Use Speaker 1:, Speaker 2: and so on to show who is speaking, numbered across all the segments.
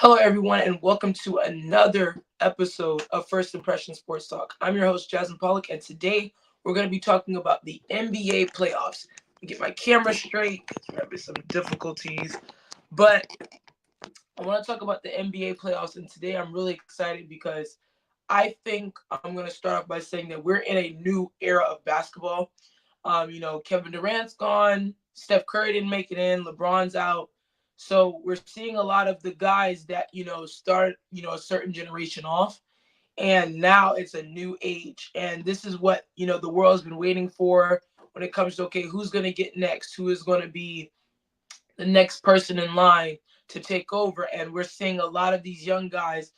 Speaker 1: Hello, everyone, and welcome to another episode of First Impression Sports Talk. I'm your host, Jasmine Pollack, and today we're going to be talking about the NBA playoffs. Let me get my camera straight. We're having some difficulties, but I want to talk about the NBA playoffs, and today I'm really excited because I think I'm going to start off by saying that we're in a new era of basketball. Kevin Durant's gone, Steph Curry didn't make it in, LeBron's out. So we're seeing a lot of the guys that, start, a certain generation off. And now it's a new age. And this is what, the world's been waiting for when it comes to, okay, who's going to get next? Who is going to be the next person in line to take over? And we're seeing a lot of these young guys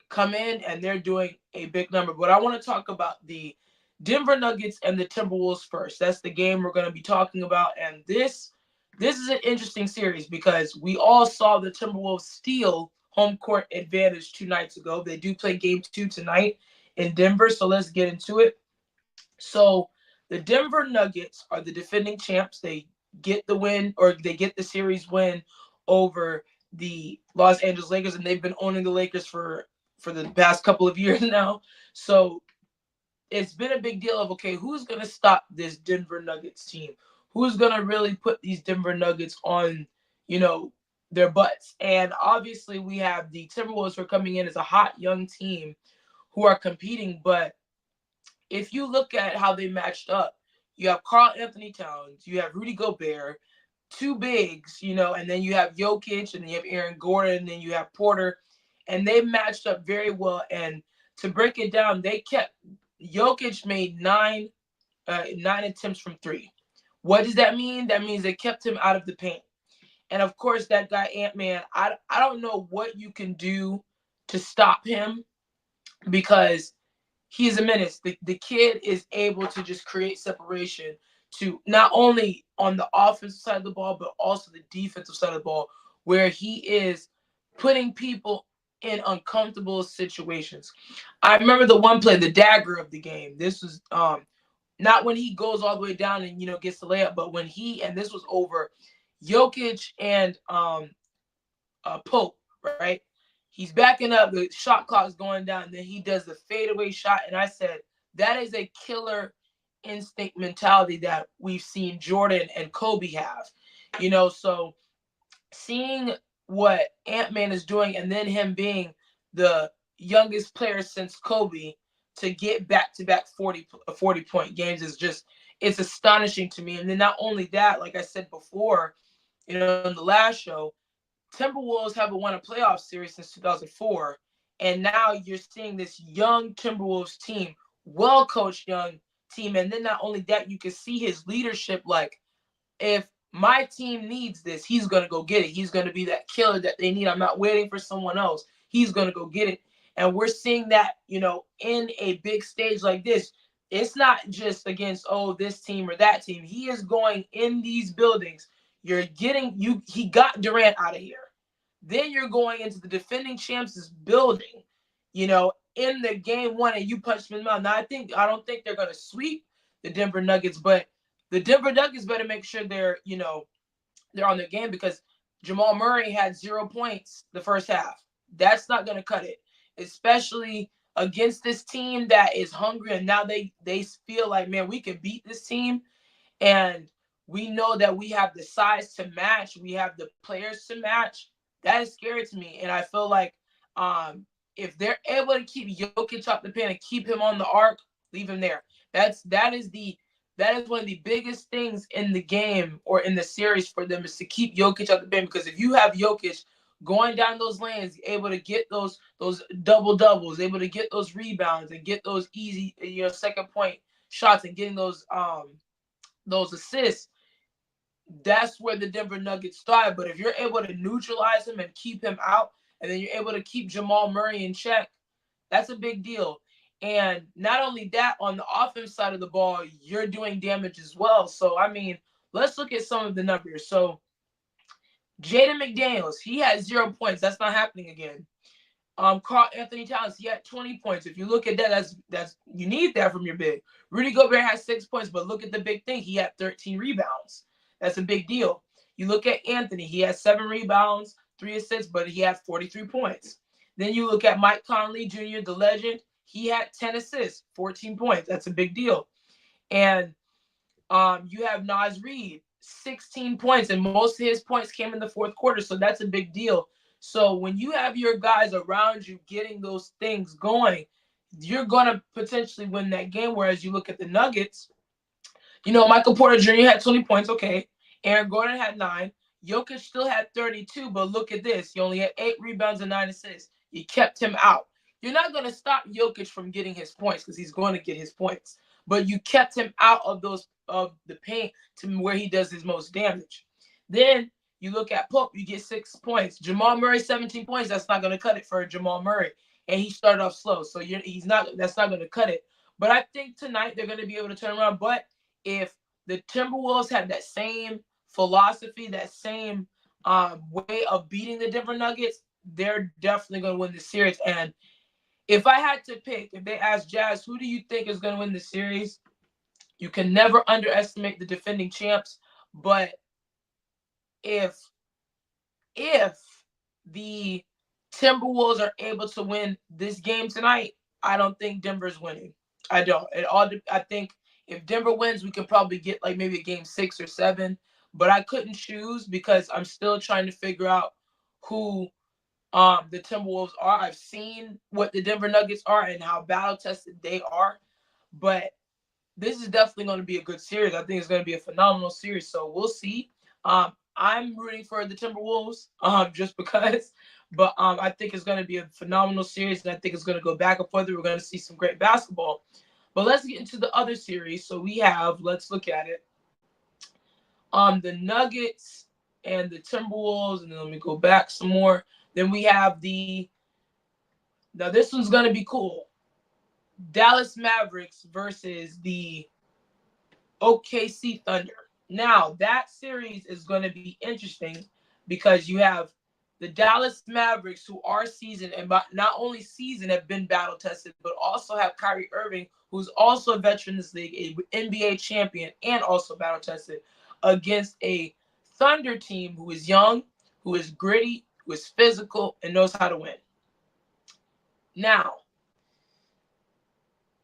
Speaker 1: come in and they're doing a big number. But I want to talk about the Denver Nuggets and the Timberwolves first. That's the game we're going to be talking about. And this is an interesting series because we all saw the Timberwolves steal home court advantage 2 nights ago. They do play game 2 tonight in Denver, so let's get into it. So the Denver Nuggets are the defending champs. They get the win, or they get the series win over the Los Angeles Lakers, and they've been owning the Lakers for the past couple of years now. So it's been a big deal of, okay, who's going to stop this Denver Nuggets team? Who's going to really put these Denver Nuggets on, their butts? And obviously we have the Timberwolves who are coming in as a hot young team who are competing. But if you look at how they matched up, you have Karl Anthony Towns, you have Rudy Gobert, two bigs, and then you have Jokic, and then you have Aaron Gordon, and then you have Porter, and they matched up very well. And to break it down, Jokic made nine attempts from three. What does that mean? That means they kept him out of the paint. And of course, that guy Ant-Man, I don't know what you can do to stop him because he's a menace. The kid is able to just create separation to not only on the offensive side of the ball, but also the defensive side of the ball, where he is putting people in uncomfortable situations. I remember the one play, the dagger of the game. This was not when he goes all the way down and gets the layup, but when and this was over Jokic and Pope, right? He's backing up, the shot clock's going down, and then he does the fadeaway shot. And I said, that is a killer instinct mentality that we've seen Jordan and Kobe have. So seeing what Ant-Man is doing, and then him being the youngest player since Kobe to get back-to-back 40-point games it's astonishing to me. And then not only that, like I said before, in the last show, Timberwolves haven't won a playoff series since 2004. And now you're seeing this young Timberwolves team, well-coached young team. And then not only that, you can see his leadership. Like, if my team needs this, he's going to go get it. He's going to be that killer that they need. I'm not waiting for someone else. He's going to go get it. And we're seeing that, in a big stage like this. It's not just against, this team or that team. He is going in these buildings. He got Durant out of here. Then you're going into the defending champs' building, in the game one, and you punch them in the mouth. Now, I don't think they're going to sweep the Denver Nuggets, but the Denver Nuggets better make sure they're on their game, because Jamal Murray had 0 points the first half. That's not going to cut it, especially against this team that is hungry, and now they feel like, man, we can beat this team, and we know that we have the size to match, we have the players to match. That is scary to me, and I feel like if they're able to keep Jokic off the pin and keep him on the arc, leave him there. That is one of the biggest things in the game or in the series for them, is to keep Jokic off the pin, because if you have Jokic going down those lanes, able to get those double doubles, able to get those rebounds and get those easy second point shots and getting those assists, that's where the Denver Nuggets thrive. But if you're able to neutralize him and keep him out, and then you're able to keep Jamal Murray in check, that's a big deal. And not only that, on the offense side of the ball, you're doing damage as well. So, I mean, let's look at some of the numbers. So, Jaden McDaniels, he had 0 points. That's not happening again. Karl Anthony Towns, he had 20 points. If you look at that, that's you need that from your big. Rudy Gobert had 6 points, but look at the big thing. He had 13 rebounds. That's a big deal. You look at Anthony, he had 7 rebounds, 3 assists, but he had 43 points. Then you look at Mike Conley Jr., the legend. He had 10 assists, 14 points. That's a big deal. And you have Naz Reid, 16 points, and most of his points came in the fourth quarter, so that's a big deal. So when you have your guys around you getting those things going, you're going to potentially win that game. Whereas you look at the Nuggets, Michael Porter Jr. had 20 points, okay. Aaron Gordon had 9. Jokic still had 32, but look at this. He only had 8 rebounds and 9 assists. You kept him out. You're not going to stop Jokic from getting his points because he's going to get his points. But you kept him out of the paint to where he does his most damage. Then you look at Pope, you get 6 points. Jamal Murray, 17 points. That's not going to cut it for Jamal Murray. And he started off slow, so that's not going to cut it. But I think tonight they're going to be able to turn around. But if the Timberwolves have that same philosophy, that same way of beating the Denver Nuggets, they're definitely going to win the series. And if I had to pick, if they ask Jazz, who do you think is going to win the series? You can never underestimate the defending champs. But if the Timberwolves are able to win this game tonight, I don't think Denver's winning. I don't. I think if Denver wins, we can probably get like maybe a game 6 or 7. But I couldn't choose because I'm still trying to figure out who the Timberwolves are. I've seen what the Denver Nuggets are and how battle-tested they are. But this is definitely going to be a good series. I think it's going to be a phenomenal series. So we'll see. I'm rooting for the Timberwolves just because. But I think it's going to be a phenomenal series, and I think it's going to go back and forth. We're going to see some great basketball. But let's get into the other series. So we have, let's look at it. The Nuggets and the Timberwolves, and then let me go back some more. Then we have now this one's going to be cool. Dallas Mavericks versus the OKC Thunder. Now, that series is going to be interesting because you have the Dallas Mavericks, who are seasoned, and not only seasoned, have been battle-tested, but also have Kyrie Irving, who's also a veteran in this league, an NBA champion, and also battle-tested, against a Thunder team who is young, who is gritty, who is physical, and knows how to win. Now,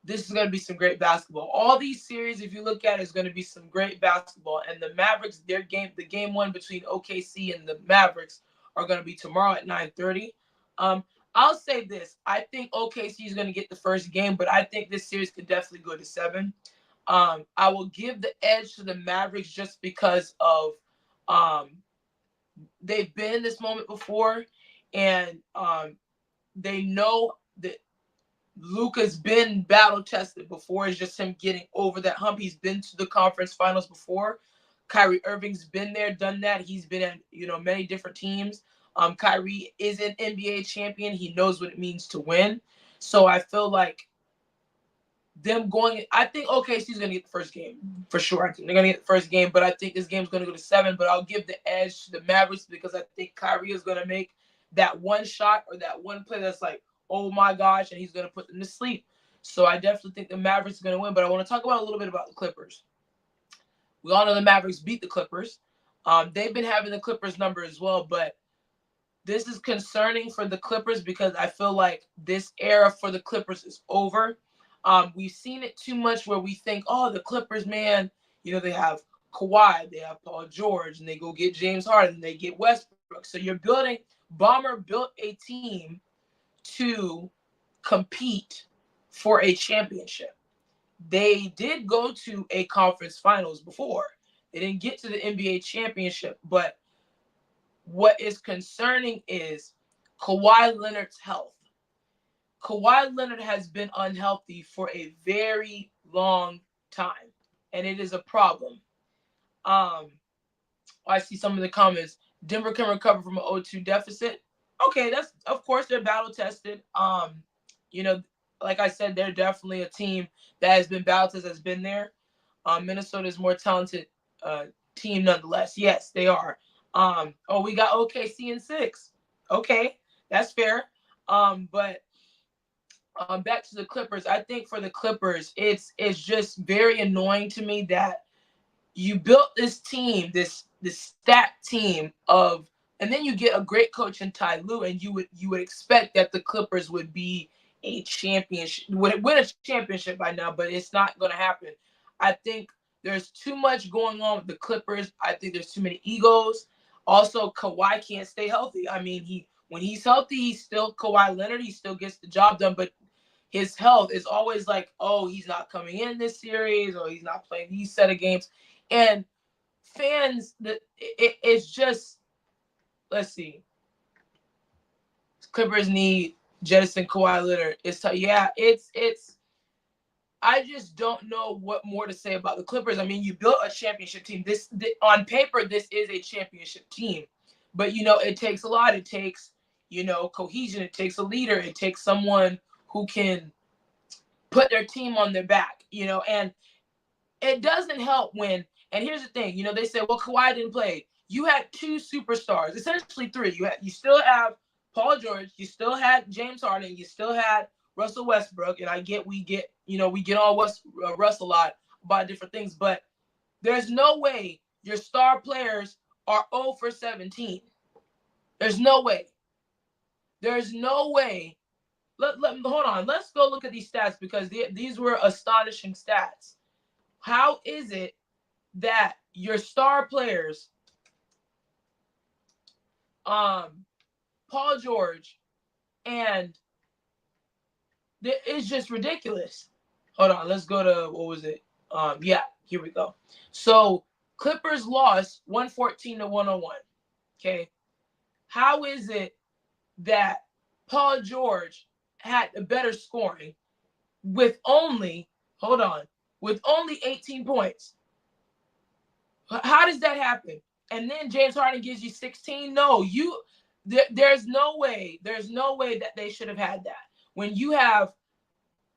Speaker 1: this is going to be some great basketball. All these series, if you look at it, is going to be some great basketball. And the Mavericks, the game 1 between OKC and the Mavericks are going to be tomorrow at 9:30. I'll say this. I think OKC is going to get the first game, but I think this series could definitely go to 7. I will give the edge to the Mavericks just because of they've been in this moment before, and they know that Luka's been battle-tested before. It's just him getting over that hump. He's been to the conference finals before. Kyrie Irving's been there, done that. He's been at, many different teams. Kyrie is an NBA champion. He knows what it means to win. So I feel like I think OKC's going to get the first game for sure. I think they're going to get the first game, but I think this game's going to go to 7. But I'll give the edge to the Mavericks because I think Kyrie is going to make that one shot or that one play that's like, oh my gosh, and he's going to put them to sleep. So I definitely think the Mavericks are going to win. But I want to talk about a little bit about the Clippers. We all know the Mavericks beat the Clippers. They've been having the Clippers number as well, but this is concerning for the Clippers because I feel like this era for the Clippers is over. We've seen it too much where we think, oh, the Clippers, man, they have Kawhi, they have Paul George, and they go get James Harden, they get Westbrook. So Bomber built a team to compete for a championship. They did go to a conference finals before. They didn't get to the NBA championship, but what is concerning is Kawhi Leonard's health. Kawhi Leonard has been unhealthy for a very long time, and it is a problem. I see some of the comments. Denver can recover from an 0-2 deficit. Okay, that's, of course, they're battle-tested. Like I said, they're definitely a team that has been battle-tested, has been there. Minnesota is more talented team nonetheless. Yes, they are. We got OKC in 6. Okay, that's fair. But back to the Clippers. I think for the Clippers, it's just very annoying to me that you built this team, this stacked team of And then you get a great coach in Ty Lue, and you would expect that the Clippers would be a championship, would win a championship by now, but it's not going to happen. I think there's too much going on with the Clippers. I think there's too many egos. Also, Kawhi can't stay healthy. I mean, when he's healthy, he's still Kawhi Leonard. He still gets the job done, but his health is always like, oh, he's not coming in this series, or he's not playing these set of games. And fans, it's just, let's see. Clippers need jettison Kawhi Leonard. It's. I just don't know what more to say about the Clippers. I mean, you built a championship team. This on paper, this is a championship team, but it takes a lot. It takes cohesion. It takes a leader. It takes someone who can put their team on their back. And it doesn't help when. And here's the thing. They say, well, Kawhi didn't play. You had two superstars, essentially three. You still have Paul George. You still had James Harden. You still had Russell Westbrook. And we get on Russ a lot about different things, but there's no way your star players are 0 for 17. There's no way. There's no way. Hold on. Let's go look at these stats, because these were astonishing stats. How is it that your star players, Paul George, and it's just ridiculous. Hold on, let's go to, what was it? Here we go. So Clippers lost 114-101. Okay. How is it that Paul George had a better scoring with only 18 points? How does that happen? And then James Harden gives you 16? No, there's no way that they should have had that. When you have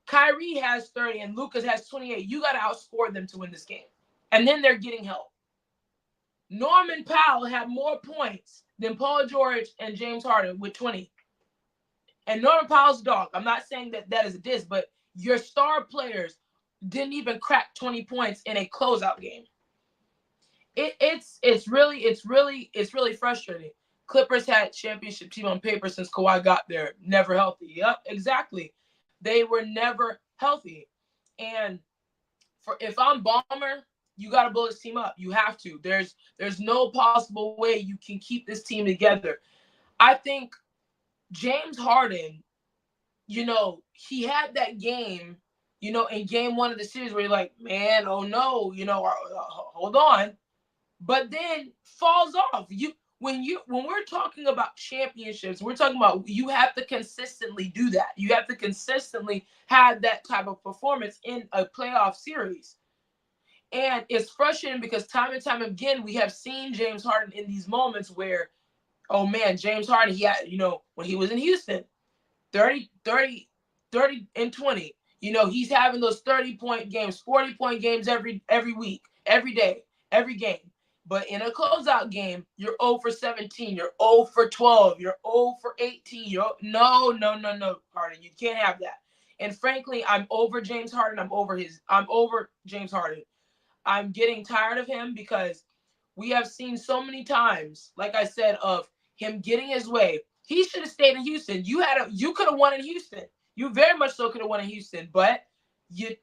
Speaker 1: Kyrie has 30 and Lucas has 28, you got to outscore them to win this game. And then they're getting help. Norman Powell had more points than Paul George and James Harden with 20. And Norman Powell's a dog. I'm not saying that is a diss, but your star players didn't even crack 20 points in a closeout game. It's really frustrating. Clippers had championship team on paper since Kawhi got there. Never healthy. Yep, exactly. They were never healthy. And if I'm Ballmer, you got to build this team up. You have to. There's no possible way you can keep this team together. I think James Harden, he had that game, in game one of the series where you're like, man, oh no, hold on. But then falls off. When we're talking about championships, we're talking about you have to consistently do that. You have to consistently have that type of performance in a playoff series. And it's frustrating because time and time again, we have seen James Harden in these moments where, oh man, James Harden, he had, when he was in Houston, 30 and 20. He's having those 30-point games, 40-point games every week, every day, every game. But in a closeout game, you're 0 for 17, you're 0 for 12, you're 0 for 18. No, Harden. You can't have that. And frankly, I'm over James Harden. I'm over James Harden. I'm getting tired of him because we have seen so many times, like I said, of him getting his way. He should have stayed in Houston. You could have won in Houston. You very much so could have won in Houston. But the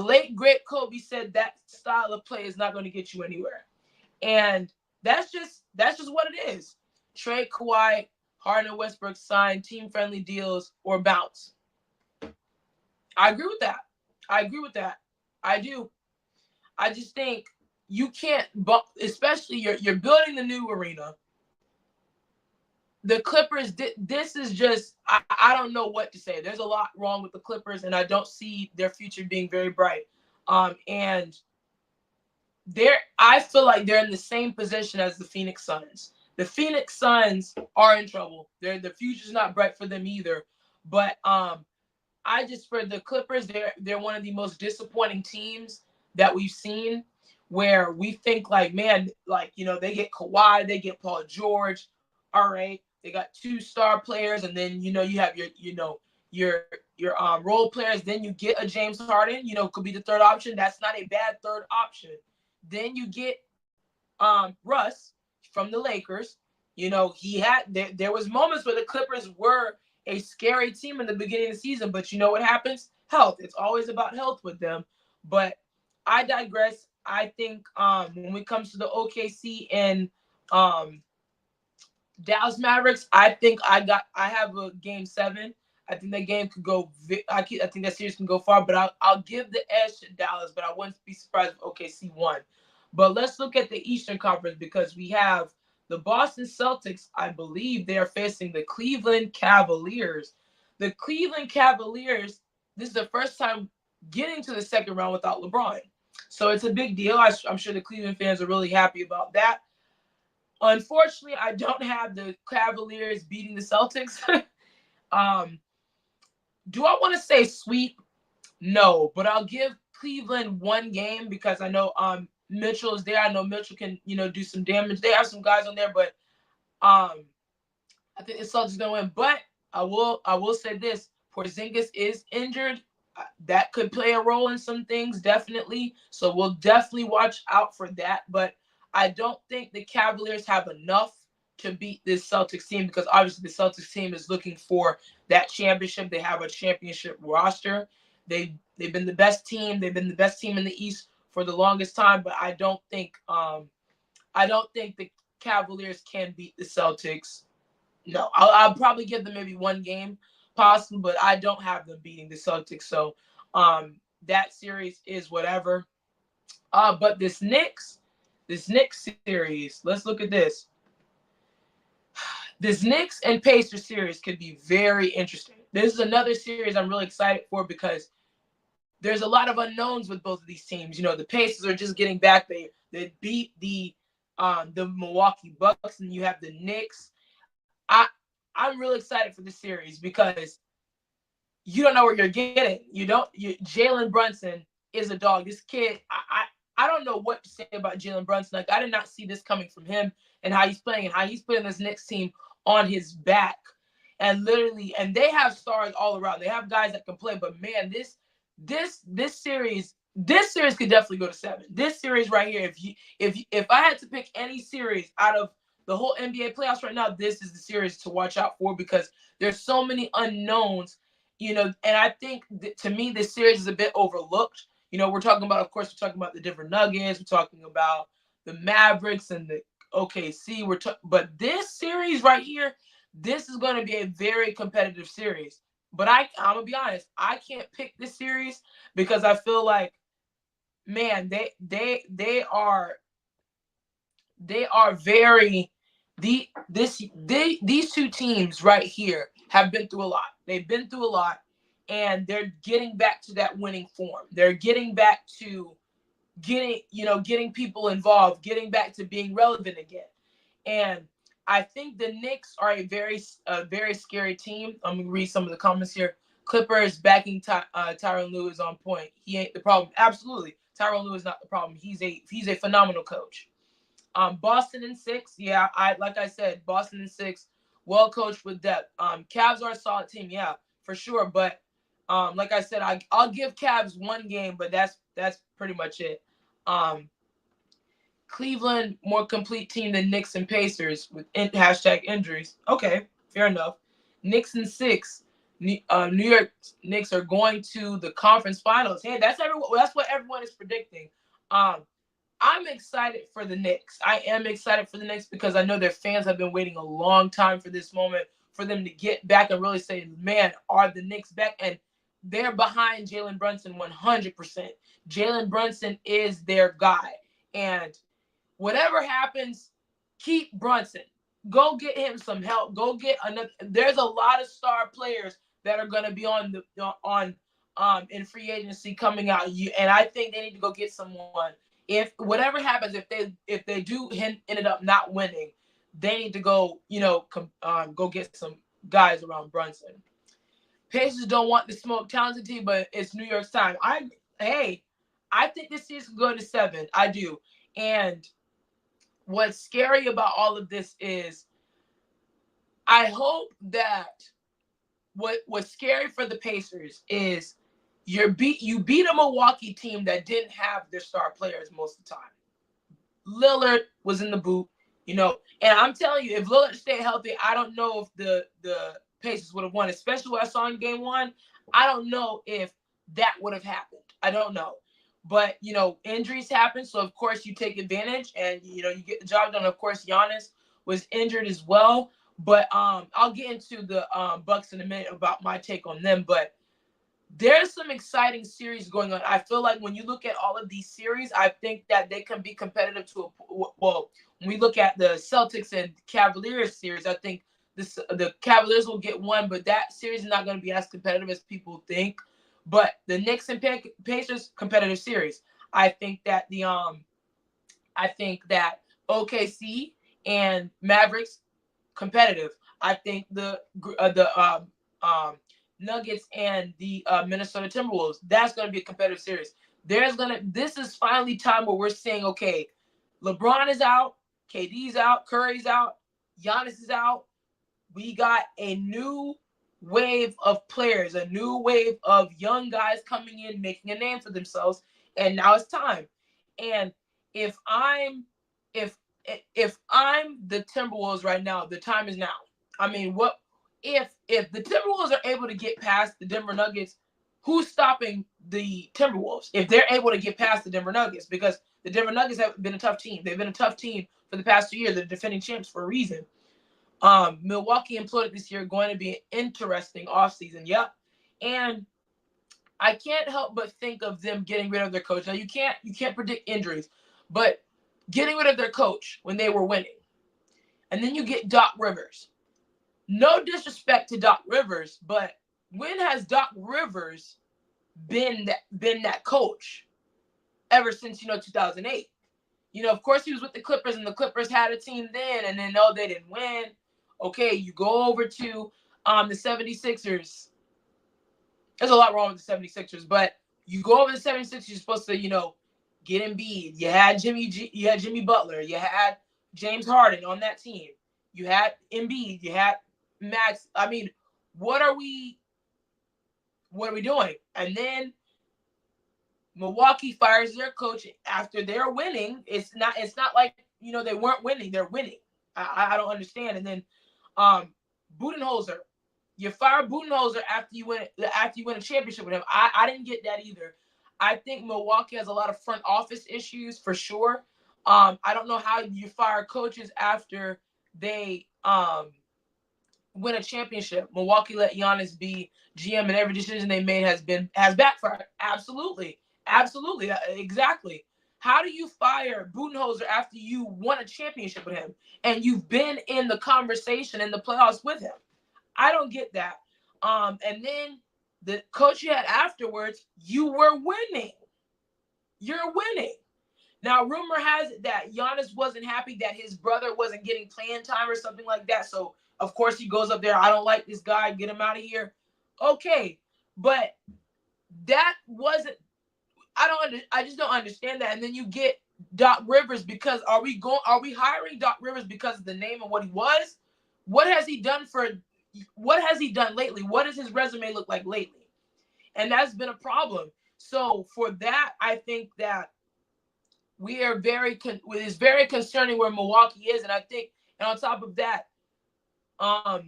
Speaker 1: late great Kobe said that style of play is not going to get you anywhere. And that's just what it is. Trade Kawhi, Harden, and Westbrook, sign team-friendly deals, or bounce. I agree with that. I do. I just think you can't, especially you're building the new arena. The Clippers, this is just, I don't know what to say. There's a lot wrong with the Clippers, and I don't see their future being very bright. And I feel like they're in the same position as the Phoenix Suns. The Phoenix Suns are in trouble. The future's not bright for them either. But for the Clippers, they're one of the most disappointing teams that we've seen, where we think like, man, they get Kawhi, they get Paul George. All right, they got two star players, and then you have your role players. Then you get a James Harden, could be the third option. That's not a bad third option. Then you get Russ from the Lakers. He had there was moments where the Clippers were a scary team in the beginning of the season, but you know what happens? Health. It's always about health with them. But I digress. I think when it comes to the OKC and um, Dallas Mavericks, I have a game 7. I think that game could go. I think that series can go far, but I'll give the edge to Dallas. But I wouldn't be surprised if OKC won. But let's look at the Eastern Conference because we have the Boston Celtics. I believe they are facing the Cleveland Cavaliers. The Cleveland Cavaliers. This is the first time getting to the second round without LeBron, so it's a big deal. I'm sure the Cleveland fans are really happy about that. Unfortunately, I don't have the Cavaliers beating the Celtics. um, do I want to say sweep? No, but I'll give Cleveland one game because I know Mitchell is there. I know Mitchell can do some damage. They have some guys on there, but um, I think the Celtics gonna win. But I will say this: Porzingis is injured. That could play a role in some things, definitely. So we'll definitely watch out for that. But I don't think the Cavaliers have enough to beat this Celtics team because obviously the Celtics team is looking for that championship. They have a championship roster. They've been the best team. They've been the best team in the East for the longest time. But I don't think the Cavaliers can beat the Celtics. No, I'll probably give them maybe one game possible, but I don't have them beating the Celtics. So that series is whatever. But this Knicks series, let's look at this. This Knicks and Pacers series could be very interesting. This is another series I'm really excited for because there's a lot of unknowns with both of these teams. The Pacers are just getting back. They beat the Milwaukee Bucks, and you have the Knicks. I'm really excited for this series because you don't know what you're getting. Jalen Brunson is a dog. This kid, I don't know what to say about Jalen Brunson. Like, I did not see this coming from him and how he's playing and how he's putting this Knicks team on his back. And they have stars all around. They have guys that can play, but man, this series could definitely go to 7. This series right here, if I had to pick any series out of the whole NBA playoffs right now, this is the series to watch out for because there's so many unknowns, and I think to me this series is a bit overlooked. We're talking about the Denver Nuggets, we're talking about the Mavericks and the OKC. But this series right here, this is going to be a very competitive series. But I'm gonna be honest, I can't pick this series because I feel like, man, they are very these two teams right here have been through a lot. They've been through a lot, and they're getting back to that winning form. They're getting back to getting people involved, getting back to being relevant again. And I think the Knicks are a very scary team. I'm gonna read some of the comments here. Clippers backing Tyronn Lue is on point. He ain't the problem. Absolutely, Tyronn Lue is not the problem. He's a phenomenal coach. Boston in 6. Yeah, like I said, Boston in 6. Well coached with depth. Cavs are a solid team. Yeah, for sure. But like I said, I'll give Cavs one game, but that's pretty much it. Cleveland more complete team than Knicks and Pacers with #injuries. Okay, fair enough. Knicks in 6. New York Knicks are going to the conference finals. Hey, that's what everyone is predicting. I'm excited for the Knicks. I am excited for the Knicks because I know their fans have been waiting a long time for this moment, for them to get back and really say, man, are the Knicks back? And they're behind Jalen Brunson 100%. Jalen Brunson is their guy. And whatever happens, keep Brunson. Go get him some help. Go get another. There's a lot of star players that are going to be in free agency coming out. And I think they need to go get someone. If whatever happens, if they do ended up not winning, they need to go go get some guys around Brunson. Pacers don't want the smoke, talented team, but it's New York's time. I think this season can go to 7. I do. And what's scary about all of this is I hope that what's scary for the Pacers is you beat a Milwaukee team that didn't have their star players most of the time. Lillard was in the boot. And I'm telling you, if Lillard stayed healthy, I don't know if the Pacers would have won, especially what I saw in game one. I don't know if that would have happened. I don't know. But, injuries happen. So, of course, you take advantage and, you get the job done. Of course, Giannis was injured as well. But I'll get into the Bucks in a minute about my take on them. But there's some exciting series going on. I feel like when you look at all of these series, I think that they can be competitive well, when we look at the Celtics and Cavaliers series, I think the Cavaliers will get one, but that series is not going to be as competitive as people think. But the Knicks and Pacers, competitive series. I think that OKC and Mavericks, competitive. I think the Nuggets and the Minnesota Timberwolves, that's going to be a competitive series. This is finally time where we're saying, okay, LeBron is out, KD's out, Curry's out, Giannis is out. We got a new wave of players, a new wave of young guys coming in, making a name for themselves, and now it's time. And if I'm the Timberwolves right now, the time is now. I mean, what if the Timberwolves are able to get past the Denver Nuggets? Who's stopping the Timberwolves if they're able to get past the Denver Nuggets? Because the Denver Nuggets have been a tough team. They've been a tough team for the past 2 years. They're defending champs for a reason. Milwaukee imploded this year, going to be an interesting offseason. Yep. And I can't help but think of them getting rid of their coach. Now you can't predict injuries, but getting rid of their coach when they were winning. And then you get Doc Rivers. No disrespect to Doc Rivers, but when has Doc Rivers been that coach? Ever since 2008. Of course he was with the Clippers, and the Clippers had a team then, and then no, they didn't win. Okay, you go over to the 76ers. There's a lot wrong with the 76ers, but you go over the 76ers, you're supposed to, get Embiid. You had Jimmy Butler, you had James Harden on that team. You had Embiid, you had Max. I mean, what are we doing? And then Milwaukee fires their coach after they're winning. It's not like, they weren't winning. They're winning. I don't understand. And then Budenholzer. You fire Budenholzer after you win a championship with him. I didn't get that either. I think Milwaukee has a lot of front office issues for sure. I don't know how you fire coaches after they win a championship. Milwaukee let Giannis be GM, and every decision they made has backfired. Absolutely, exactly. How do you fire Budenholzer after you won a championship with him and you've been in the conversation in the playoffs with him? I don't get that. And then the coach you had afterwards, you were winning. You're winning. Now, rumor has it that Giannis wasn't happy that his brother wasn't getting playing time or something like that. So, of course, he goes up there. I don't like this guy. Get him out of here. Okay, but that wasn't. I just don't understand that. And then you get Doc Rivers because are we hiring Doc Rivers because of the name and what he was? What has he done lately? What does his resume look like lately? And that's been a problem. So for that, I think that we are it's very concerning where Milwaukee is. And I think, and on top of that, I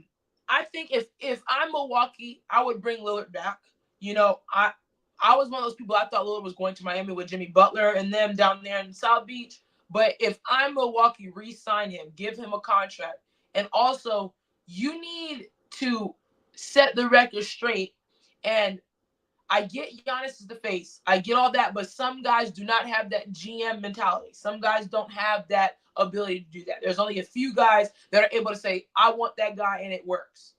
Speaker 1: think if I'm Milwaukee, I would bring Lillard back. I was one of those people, I thought Lillard was going to Miami with Jimmy Butler and them down there in South Beach. But if I'm Milwaukee, re-sign him, give him a contract. And also, you need to set the record straight. And I get Giannis is the face. I get all that. But some guys do not have that GM mentality. Some guys don't have that ability to do that. There's only a few guys that are able to say, I want that guy, and it works.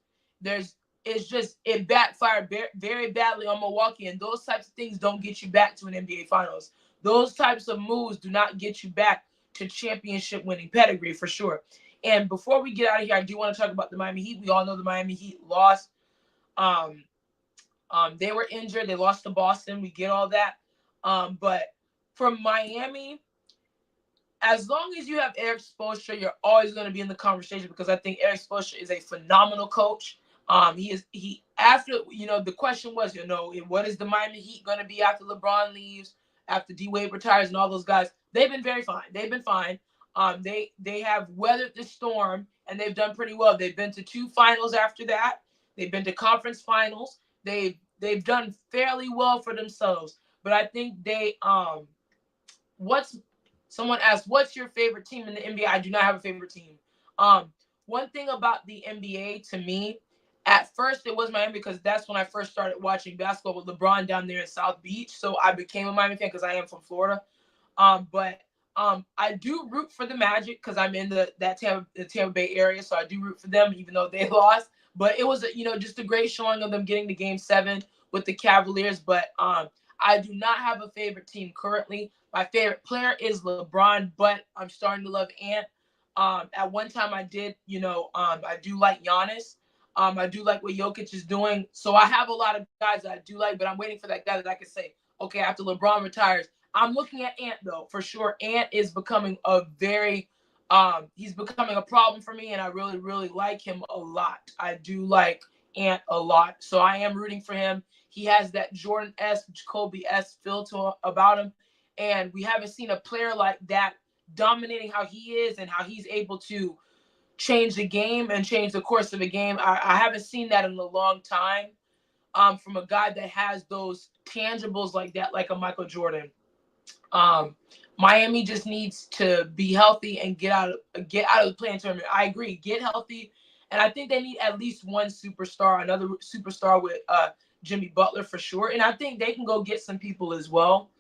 Speaker 1: It backfired very badly on Milwaukee, and those types of things don't get you back to an NBA Finals. Those types of moves do not get you back to championship winning pedigree for sure. And before we get out of here, I do want to talk about the Miami Heat. We all know the Miami Heat lost. They were injured. They lost to Boston. We get all that. But from Miami, as long as you have Eric Spoelstra, you're always going to be in the conversation because I think Eric Spoelstra is a phenomenal coach. The question was, what is the Miami Heat going to be after LeBron leaves, after D-Wade retires and all those guys? They've been very fine. They've been fine. They have weathered the storm and they've done pretty well. They've been to 2 finals after that. They've been to conference finals. They've done fairly well for themselves. But I think what's someone asked, what's your favorite team in the NBA? I do not have a favorite team. One thing about the NBA to me, at first it was Miami because that's when I first started watching basketball with LeBron down there in South Beach. So I became a Miami fan because I am from Florida. But I do root for the Magic because I'm in the Tampa Bay area, so I do root for them even though they lost. But it was just a great showing of them getting to Game 7 with the Cavaliers. But I do not have a favorite team currently. My favorite player is LeBron, but I'm starting to love Ant. At one time I did, I do like Giannis. I do like what Jokic is doing. So I have a lot of guys that I do like, but I'm waiting for that guy that I can say, okay, after LeBron retires, I'm looking at Ant though, for sure. Ant is becoming he's becoming a problem for me, and I really, really like him a lot. I do like Ant a lot. So I am rooting for him. He has that Jordan-esque, Kobe-esque feel about him. And we haven't seen a player like that dominating how he is and how he's able to change the game and change the course of the game. I haven't seen that in a long time from a guy that has those tangibles like that, like a Michael Jordan. Miami just needs to be healthy and get out of the playing tournament. I agree, get healthy, and I think they need at least one superstar, another superstar with Jimmy Butler for sure. And I think they can go get some people as well.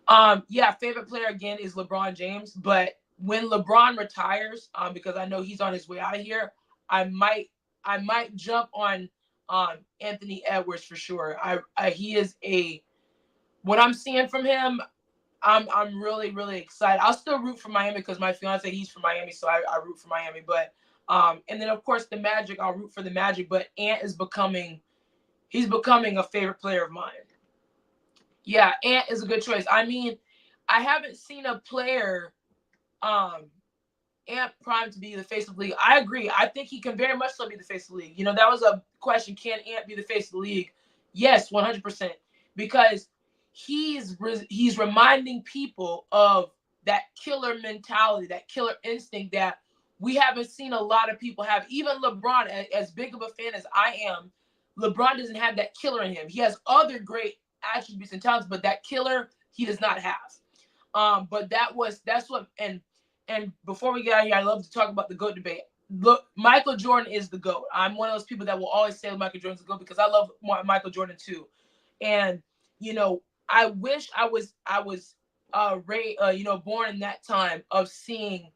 Speaker 1: Favorite player again is LeBron James, but when LeBron retires, because I know he's on his way out of here, I might jump on Anthony Edwards for sure. He is what I'm seeing from him. I'm really, really excited. I'll still root for Miami because my fiance, he's from Miami, so I root for Miami. But and then of course the Magic, I'll root for the Magic. But Ant is becoming a favorite player of mine. Yeah, Ant is a good choice. I mean, I haven't seen a player Ant primed to be the face of the league. I agree. I think he can very much so be the face of the league. That was a question. Can Ant be the face of the league? Yes, 100%. Because he's reminding people of that killer mentality, that killer instinct that we haven't seen a lot of people have. Even LeBron, as big of a fan as I am, LeBron doesn't have that killer in him. He has other great attributes and talents, but that killer he does not have. But that's what and before we get out of here, I love to talk about the GOAT debate. Look, Michael Jordan is the GOAT. I'm one of those people that will always say Michael Jordan's the GOAT because I love Michael Jordan too. And I wish I was born in that time of seeing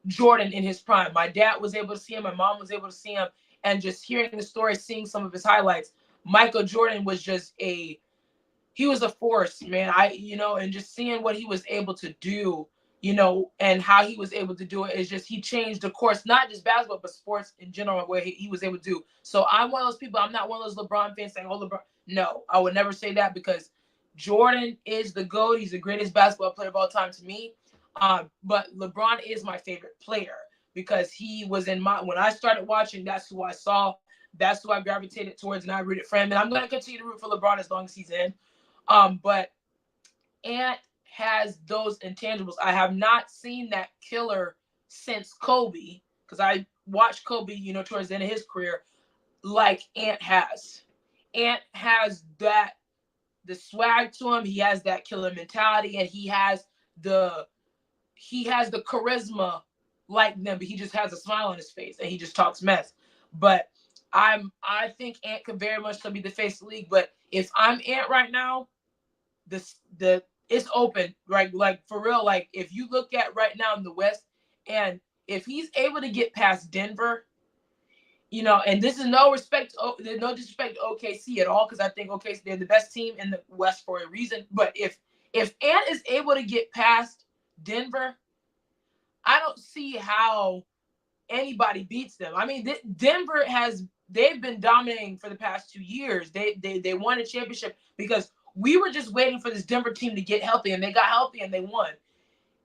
Speaker 1: Jordan in his prime. My dad was able to see him, my mom was able to see him, and just hearing the story, seeing some of his highlights, Michael Jordan was just he was a force, man. And just seeing what he was able to do, and how he was able to do it is just, he changed the course, not just basketball, but sports in general, where he was able to do. So I'm one of those people, I'm not one of those LeBron fans saying, oh, LeBron. No, I would never say that because Jordan is the GOAT. He's the greatest basketball player of all time to me. But LeBron is my favorite player because he was when I started watching, that's who I saw. That's who I gravitated towards, and I rooted for him. And I'm going to continue to root for LeBron as long as he's in. But Ant has those intangibles. I have not seen that killer since Kobe, because I watched Kobe, towards the end of his career, like Ant has. Ant has the swag to him. He has that killer mentality, and he has the charisma like them, but he just has a smile on his face and he just talks mess. But I think Ant could very much still be the face of the league. But if I'm Ant right now, it's open, right? Like for real, like if you look at right now in the West, and if he's able to get past Denver, and this is no disrespect to OKC at all, because I think OKC, they're the best team in the West for a reason. But if Ant is able to get past Denver, I don't see how anybody beats them. I mean, Denver they've been dominating for the past 2 years. They won a championship because we were just waiting for this Denver team to get healthy, and they got healthy and they won.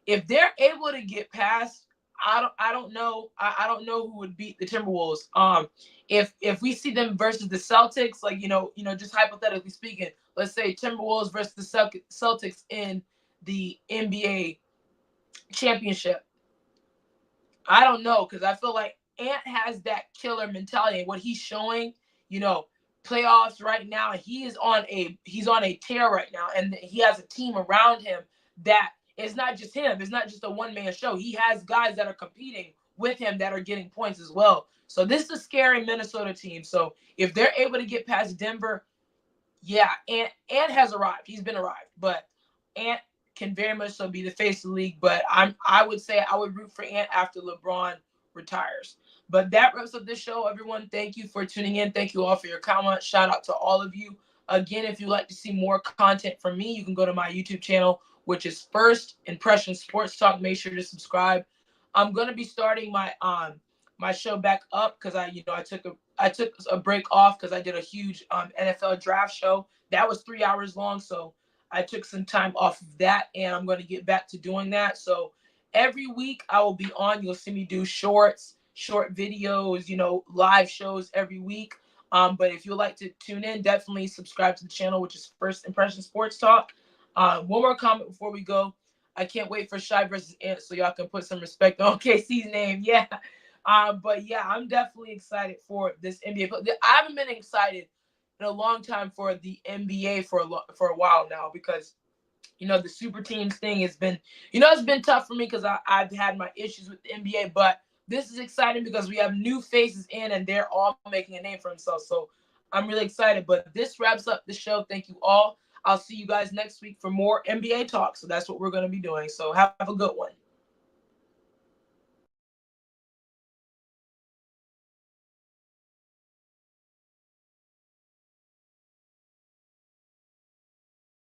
Speaker 1: If they're able to get past, I don't know. I don't know who would beat the Timberwolves. If we see them versus the Celtics, like just hypothetically speaking, let's say Timberwolves versus the Celtics in the NBA championship. I don't know, because I feel like Ant has that killer mentality. And what he's showing, you know, playoffs right now, he's on a tear right now, and he has a team around him that it's not just him. It's not just a one man show. He has guys that are competing with him that are getting points as well. So this is a scary Minnesota team. So if they're able to get past Denver, yeah, Ant has arrived. He's been arrived, but Ant can very much so be the face of the league. But I would say I would root for Ant after LeBron retires. But that wraps up this show, everyone. Thank you for tuning in. Thank you all for your comments. Shout out to all of you. Again, if you'd like to see more content from me, you can go to my YouTube channel, which is First Impression Sports Talk. Make sure to subscribe. I'm gonna be starting my show back up because I took a break off because I did a huge NFL draft show that was 3 hours long. So I took some time off of that, and I'm going to get back to doing that. So every week I will be on. You'll see me do shorts, short videos, live shows every week. But if you'd like to tune in, definitely subscribe to the channel, which is First Impression Sports Talk. One more comment before we go. I can't wait for Shy versus Ant so y'all can put some respect on KC's name. Yeah. But yeah, I'm definitely excited for this NBA. I haven't been excited in a long time for the NBA for a while now because the super teams thing has been it's been tough for me because I've had my issues with the NBA. But this is exciting because we have new faces in and they're all making a name for themselves. So I'm really excited. But this wraps up the show. Thank you all. I'll see you guys next week for more NBA talk. So that's what we're going to be doing. So have a good one.